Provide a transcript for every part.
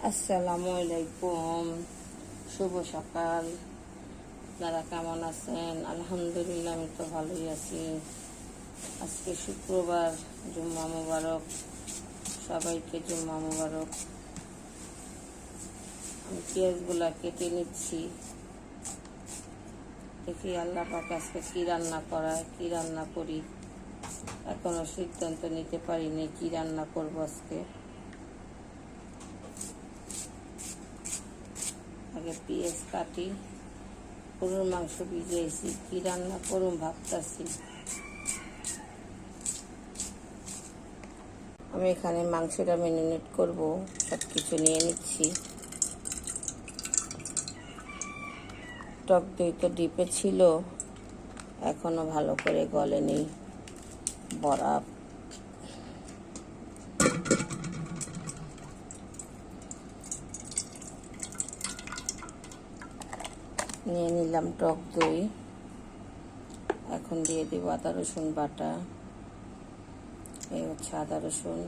আসসালামু আলাইকুম, শুভ সকাল। আপনারা কেমন আছেন? আলহামদুলিল্লাহ, আমি তো ভালোই আছি। আজকে শুক্রবার, জুম্মা মুবারক। সবাইকে জুম্মা মুবারক। আমি পেঁয়াজগুলা কেটে নিচ্ছি। দেখি আল্লাহ পাক আজকে কী রান্না করায়, কী রান্না করি। এখনো সিদ্ধান্ত নিতে পারিনি কী রান্না করবো আজকে। আগে পেঁয়াজ কাটি। গরুর মাংস ভিজিয়েছি, কি রান্না করুন ভাবতেছি। আমি এখানে মাংসটা ম্যারিনেট করব, সব কিছু নিয়ে নিচ্ছি। টক দই তো ডিপে ছিল, এখনো ভালো করে গলেনি। বরফ নিয়ে নিলাম, টক দই। এখন দিয়ে দিব আদা রসুন বাটা। এই হচ্ছে আদা রসুন।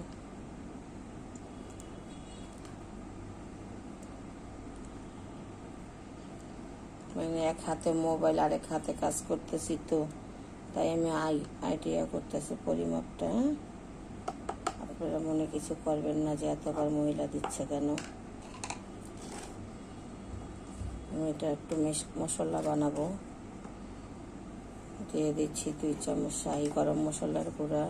মানে এক হাতে মোবাইল আর এক হাতে কাজ করতেছি, তো তাই আমি আইডিয়া করতেছি পরিমাপটা। আপনারা মনে কিছু করবেন না যে এতবার মহিলা দিচ্ছে কেন। আমি এটা একটু মশলা বানাবো। দিয়ে দিচ্ছি 2 চামচ শাহি গরম মশলার গুঁড়া।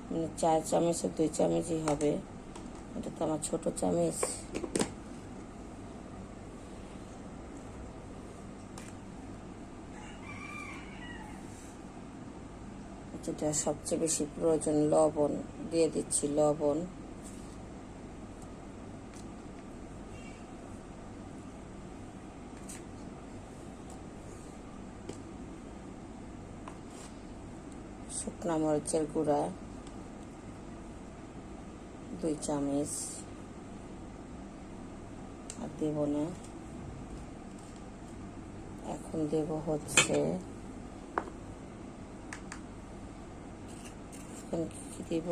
মানে 4 চামচে 2 চামচই হবে, এটা তো আমার ছোট চামচ। যেটা সবচেয়ে বেশি প্রয়োজন, লবণ দিয়ে দিচ্ছি। লবণ শুকনা মরিচের গুঁড়া 2 চামচ, আর দেব না। এখন দেব হচ্ছে কি দেব,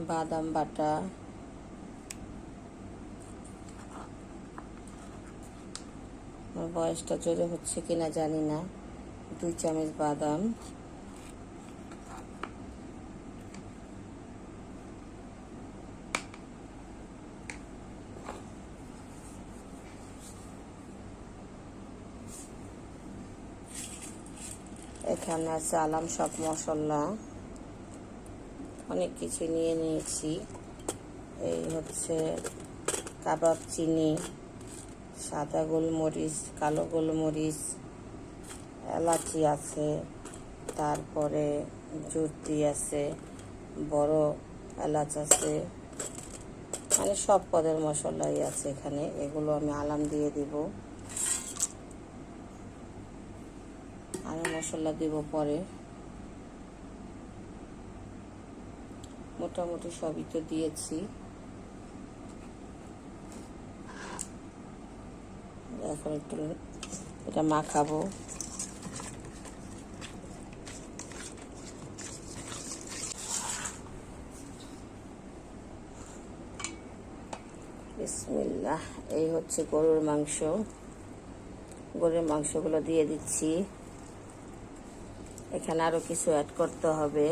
বাদাম বাটা। আমার বয়সটা জোরে হচ্ছে কিনা জানি না। 2 চামচ বাদাম। এখানে আছে আলাম সব মশলা, অনেক কিছু নিয়ে নিয়েছি। এই হচ্ছে কাবাব চিনি, সাদা গোলমরিচ, কালো গোলমরিচ, এলাচি আছে, তারপরে জুতি আছে, বড় এলাচ আছে, মানে সব পদের মশলাই আছে এখানে। এগুলো আমি আলাম দিয়ে দিব, আর মশলা দিব পরে। মোটামুটি সবই তো দিয়েছি। এখন একটু এটা মাখাবো। বিসমিল্লাহ। এই হচ্ছে গরুর মাংস। গরুর মাংসগুলো দিয়ে দিচ্ছি। এখানে আরো কিছু অ্যাড করতে হবে।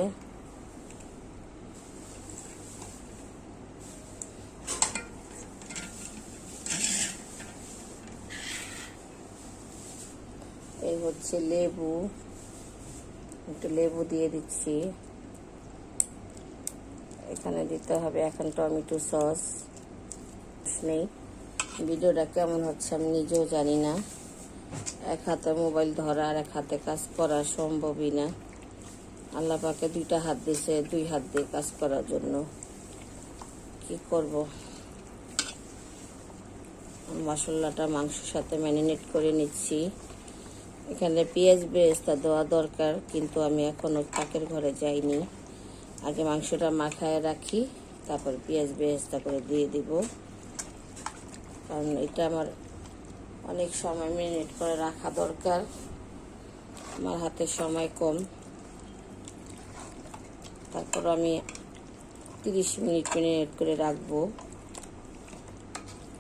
এই হচ্ছে লেবু, একটু লেবু দিয়ে দিচ্ছি। এখানে দিতে হবে এখন টমেটো সস। নেই, ভিডিওটা কেমন হচ্ছে আমি নিজেও জানি না। এক হাতে মোবাইল ধরা আর এক হাতে কাজ করা সম্ভবই না। আল্লাহ পাকে 2টা হাত দিয়েছে, 2 হাত দিয়ে কাজ করার জন্য। কি করব। মশলাটা মাংসের সাথে ম্যারিনেট করে নিচ্ছি। এখানে পেঁয়াজ বেরেস্তা দেওয়া দরকার, কিন্তু আমি এখনো পাকের ঘরে যাইনি। আগে মাংসটা মাখায় রাখি, তারপর পেঁয়াজ বেরেস্তা করে দিয়ে দিব। কারণ এটা আমার অনেক সময় ম্যারিনেট করে রাখা দরকার, আমার হাতে সময় কম। তারপর আমি 30 মিনিট ম্যারিনেট করে রাখবো।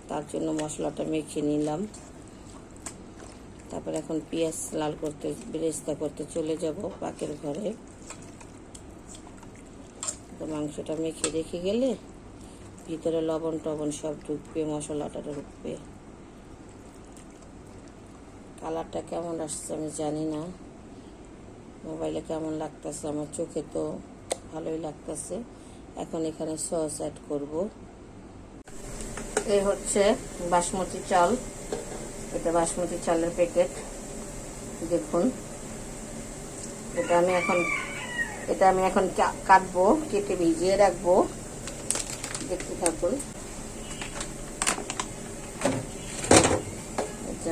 তার জন্য মশলাটা মেখে নিলাম। তারপর এখন পেঁয়াজ লাল করতে বেরেস্তা করতে চলে যাব পাকের ঘরে। তো মাংসটা মেখে রেখে গেলে ভিতরে লবণ টবণ সব ঢুকবে, মশলাটা ঢুকবে। কালারটা কেমন আসছে আমি জানি না, মোবাইলে কেমন লাগতেছে, আমার চোখে তো ভালোই লাগতেছে। এখন এখানে সস অ্যাড করব। এই হচ্ছে বাসমতি চাল, এটা বাসমতি চালের প্যাকেট। দেখুন, এটা আমি এখন কাটবো, কেটে ভিজিয়ে রাখবো। দেখতে থাকুন।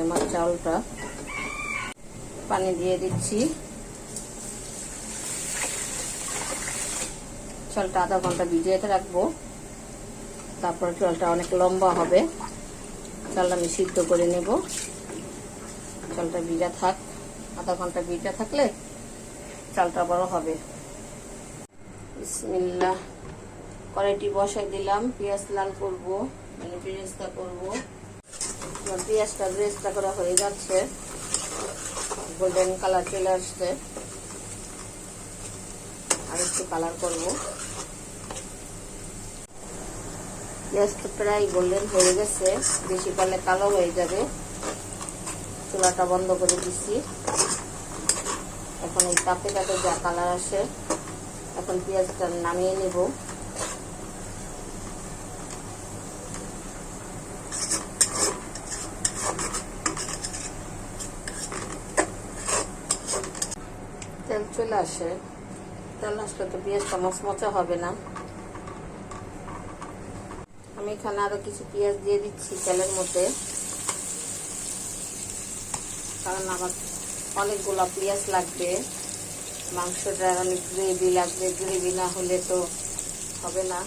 আমার চালটা পানি দিয়ে দিচ্ছি। চালটা আধা ঘন্টা ভিজিয়ে রাখবো, তারপর চালটা অনেক লম্বা হবে। চালটা আমি সিদ্ধ করে নেব। চালটা ভিজা থাক, আধা ঘন্টা ভিজা থাকলে চালটা বড় হবে। বিসমিল্লাহ, কড়াইটি বসাই দিলাম। পেঁয়াজ লাল করব, মানে বেরেস্তা করব। পেঁয়াজটা বেরেস্তা করা হয়ে যাচ্ছে, গোল্ডেন কালার চলে আসছে। আর একটু কালার করব। পেঁয়াজটা প্রায় গোল্ডেন হয়ে গেছে, বেশি করলে কালো হয়ে যাবে। চুলাটা বন্ধ করে দিচ্ছি। এখন এই তাপে তাপে যা কালার আসে, এখন পেঁয়াজটা নামিয়ে নেব। তেল চলে আসে, তেল আসলে তো পেঁয়াজটা মচমচা হবে না। আমি এখানে আরো কিছু পেঁয়াজ দিয়ে দিচ্ছি তেলের মধ্যে, কারণ আমার অনেকগুলো পেঁয়াজ লাগবে। মাংসটা অনেক গ্রেভি লাগবে, গ্রেভি না হলে তো হবে না।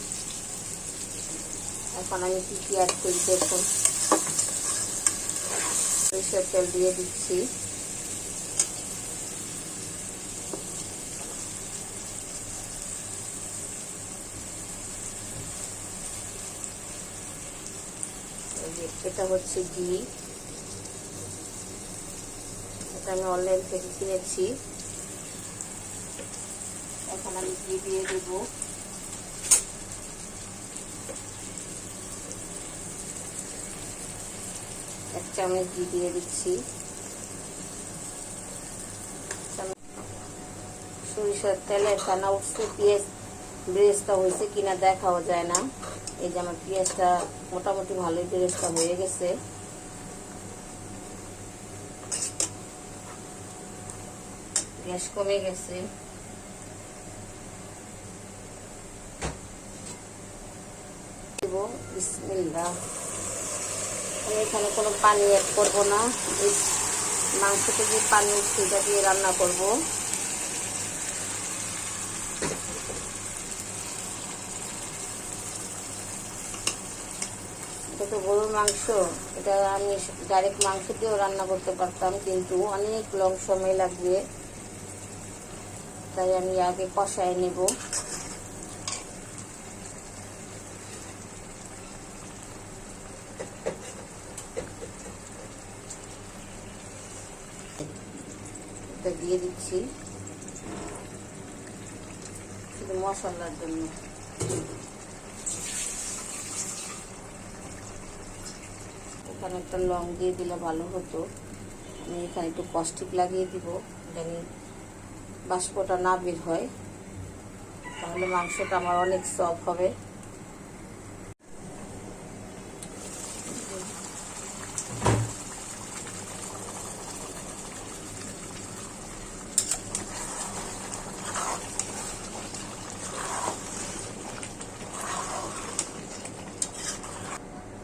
এখন আমি কি অ্যাড করি দেখুন। সরিষার তেল দিয়ে দিচ্ছি। এটা হচ্ছে ঘি, এটা আমি অনলাইন থেকে কিনেছি। এখন আমি ঘি দিয়ে দেব। এক চামচ ঘি দিয়ে দিচ্ছি। সরিষার তেলে ফেনা উঠছে, পেঁয়াজ বেরেস্তা হয়েছে কিনা দেখাও যায় না। এই যে আমার পেঁয়াজটা মোটামুটি ভালোই বেরেস্তা হয়ে গেছে। গ্যাস কমে গেছে। বিসমিল্লাহ, আমি এখানে কোনো পানি অ্যাড করবো না। এই মাংসতে যে পানি উঠছে এটা দিয়ে রান্না করব। এটা তো গরুর মাংস, এটা আমি ডাইরেক্ট মাংস দিয়েও রান্না করতে পারতাম, কিন্তু অনেক লং সময় লাগবে, তাই আমি আগে কষায় নেব। এটা দিয়ে দিচ্ছি শুধু মশলার জন্য। এখানে একটা লং দিয়ে দিলে ভালো হতো। আমি এখানে একটু কস্টিক লাগিয়ে দিব, যেন বাষ্পটা না বের হয়, তাহলে মাংসটা আমার অনেক সফট হবে।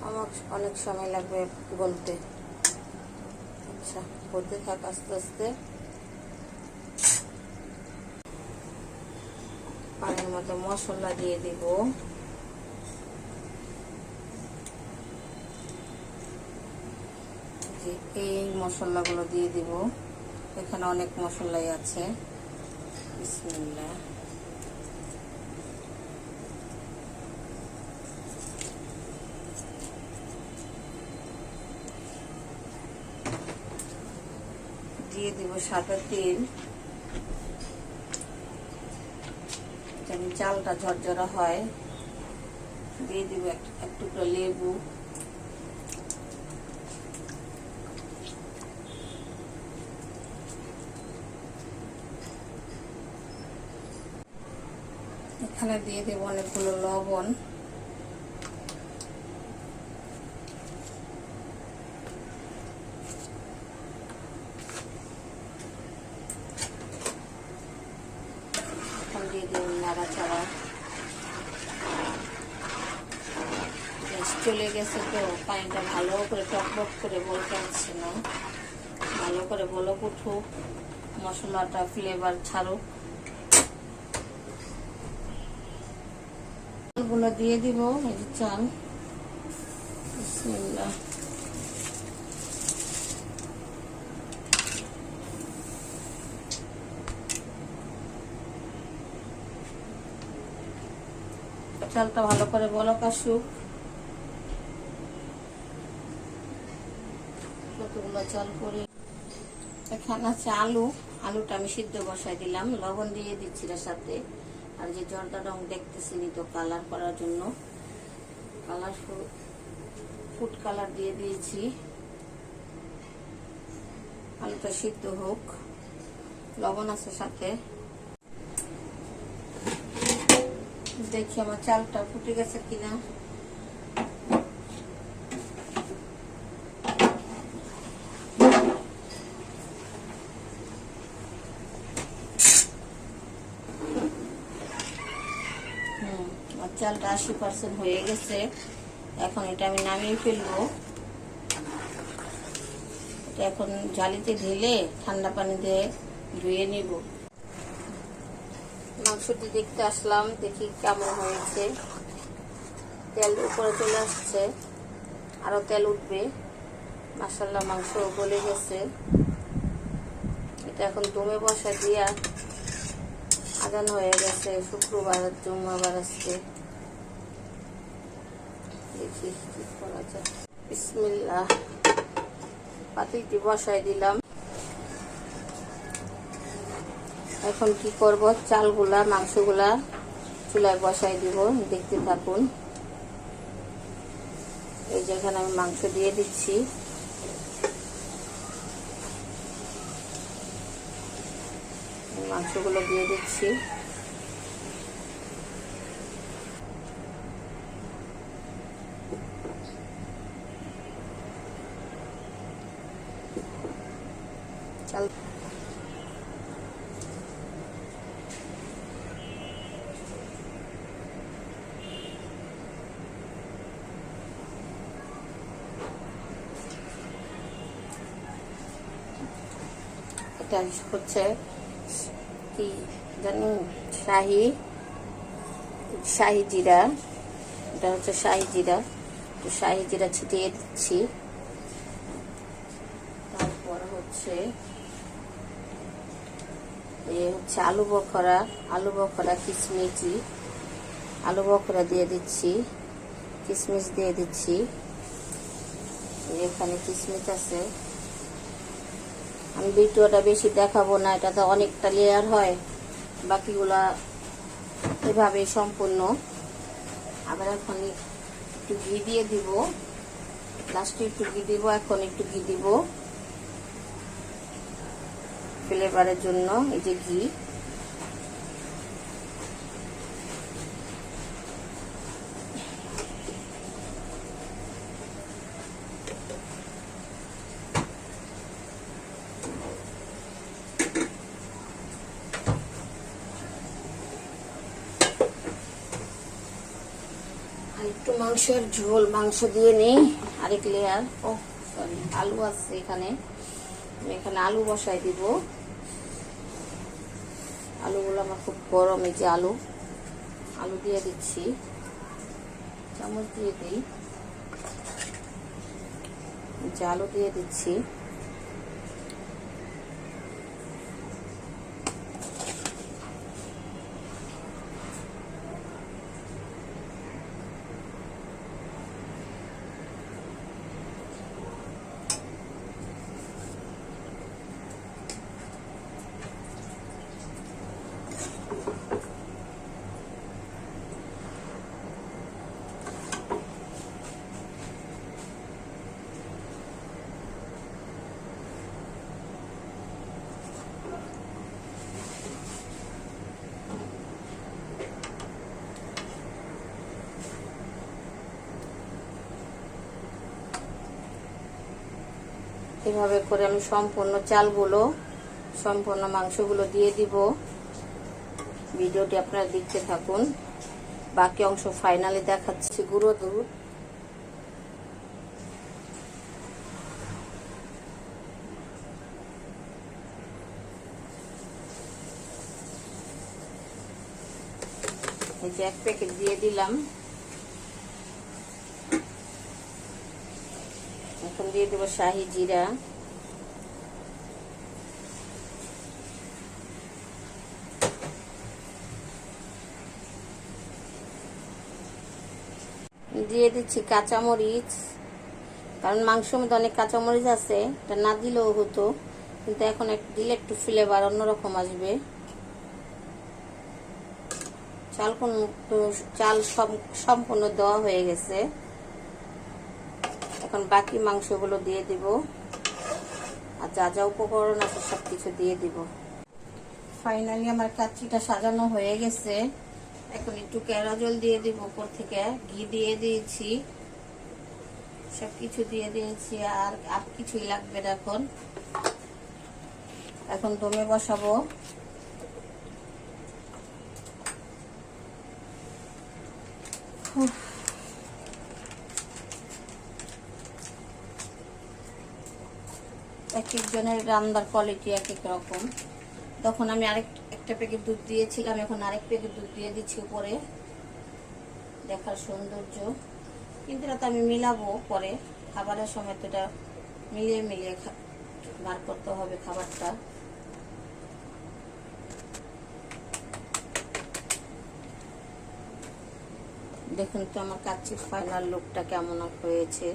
আমার অনেক সময় লাগবে বলতে। আচ্ছা, করতে থাক আস্তে আস্তে। পানির মধ্যে মশলা দিয়ে দিব। এই মশলাগুলো দিয়ে দিব। এখানে অনেক মশলাই আছে। বিসমিল্লাহ। দিয়ে দিব সাদা তেল, যেন চালটা ঝরঝরা হয়। দিয়ে দিব এক টুকরো লেবু, এখানে দিয়ে দেব অনেকগুলো লবণ, দিয়ে দেব নাড়াচাড়া। চলে গেছে তো পানিটা ভালো করে টকবক করে বলতে হচ্ছে না, ভালো করে বলক উঠুক, মশলাটা ফ্লেভার ছাড়ুক। চালগুলো দিয়ে দিব, এই যে চাল। বিসমিল্লাহ। চালটা ভালো করে বলক আসুক। কতগুলো চাল করে এখানে আছে আলু, আলুটা আমি সিদ্ধ বসাই দিলাম, লবণ দিয়ে দিচ্ছি এর সাথে। আর যে জর্দা রং দেখতেছিনি তো কালার করার জন্য কালারফুল ফুড কালার দিয়ে দিয়েছি। আলুটা সিদ্ধ হোক, লবণ আছে সাথে। দেখি আমার চালটা ফুটে গেছে কিনা। চালটা 80% হয়ে গেছে। এখন এটা আমি নামিয়ে ফেলবো। এটা এখন জালিতে ঢেলে ঠান্ডা পানি দিয়ে ধুয়ে নিব। মাংসটি দেখতে আসলাম, দেখি কেমন হয়েছে। তেল উপরে চলে আসছে, আরো তেল উঠবে। মাশাআল্লাহ, মাংস গলে গেছে। এটা এখন দমে বসা দিয়া, আজান হয়ে গেছে, শুক্রবার জুম্মাবার আজকে। দেখি কি করা যায়। বিসমিল্লাহ। পাতিলটি বসাই দিলাম। এখন কি করব, চালগুলা মাংসগুলা চুলায় বসাই দিব, দেখতে থাকুন। এই যে এখানে আমি মাংস দিয়ে দিচ্ছি। মাংসগুলো দিয়ে দিচ্ছি। চাল এটা হচ্ছে কি জানি, শাহি জিরা। এটা হচ্ছে শাহি জিরা, তো শাহি জিরা ছিটিয়ে দিচ্ছি। তারপর হচ্ছে আলু বখরা কিশমিশি, আলু বখরা দিয়ে দিচ্ছি, কিশমিশ দিয়ে দিচ্ছি। এখানে কিশমিশ আছে। আমি ভিডিওটা বেশি দেখাবো না, এটা তো অনেকটা লেয়ার হয়, বাকিগুলা এভাবে সম্পূর্ণ। আবার এখন একটু ঘি দিয়ে দিব, লাস্টে একটু ঘি দিব। এখন একটু ঘি দিব ফ্লেভারের জন্য, এই যে ঘি। একটু মাংসের ঝোল, মাংস দিয়ে নেই আরেক লেয়ার। ও সরি, আলু আছে এখানে, আমি এখানে আলু বসাই দিব। আলুগুলো আমার খুব গরম। এই যে আলু দিয়ে দিচ্ছি, চামচ দিয়ে দিই। যে আলু দিয়ে দিচ্ছি। এভাবে করে আমি সম্পূর্ণ চালগুলো, সম্পূর্ণ মাংসগুলো দিয়ে দিব। ভিডিওটি আপনারা দেখতে থাকুন, বাকি অংশ ফাইনালি দেখাচ্ছি। গুঁড়ো দুধ, এই যে 1 প্যাকেট দিয়ে দিলাম। এখন দিয়ে দেবো শাহি জিরা, দিয়ে দিচ্ছি কাঁচামরিচ, কারণ মাংসের মধ্যে অনেক কাঁচামরিচ আছে, এটা না দিলেও হতো, কিন্তু এখন দিলে একটু ফ্লেভার অন্যরকম আসবে। চাল সম্পূর্ণ দেওয়া হয়ে গেছে। এখন বাকি মাংসগুলো দিয়ে দিব, আর যা যা উপকরণ আছে সবকিছু দিয়ে দিব। ফাইনালি আমার কাচ্চিটা সাজানো হয়ে গেছে। এখন একটু কেওড়া জল দিয়ে দিব, উপর থেকে ঘি দিয়ে দিয়েছি, সবকিছু দিয়ে দিয়েছি, আর কিছুই লাগবে না। এখন দমে বসাবো। এক একজনের রান্নার কোয়ালিটি এক এক রকম। তখন আমি একটা প্যাকেট দুধ দিয়েছিলাম, এখন আরেক প্যাকেট দুধ দিয়ে দিচ্ছি উপরে, দেখার সৌন্দর্য। কিন্তু এটা তো আমি মিলাবো পরে, খাবারের সময় তো এটা মিলিয়ে মিলিয়ে বার করতে হবে খাবারটা। দেখুন তো আমার কাচ্চির ফাইনাল লুকটা কেমন হয়েছে।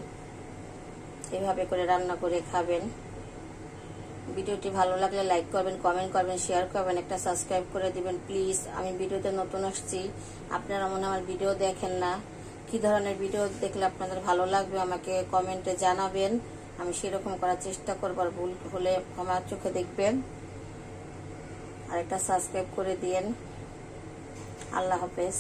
এভাবে করে রান্না করে খাবেন। ভিডিওটি ভালো লাগলে লাইক করবেন, কমেন্ট করবেন, শেয়ার করবেন, একটা সাবস্ক্রাইব করে দিবেন প্লিজ। আমি ভিডিওতে নতুন আসছি, আপনারা মনে আমার ভিডিও দেখেন না। কি ধরনের ভিডিও দেখলে আপনাদের ভালো লাগবে আমাকে কমেন্টে জানাবেন, আমি সেরকম করার চেষ্টা করব। আর ভুল হলে আমার চোখে দেখবেন, আর একটা সাবস্ক্রাইব করে দিয়েন। আল্লাহ হাফেজ।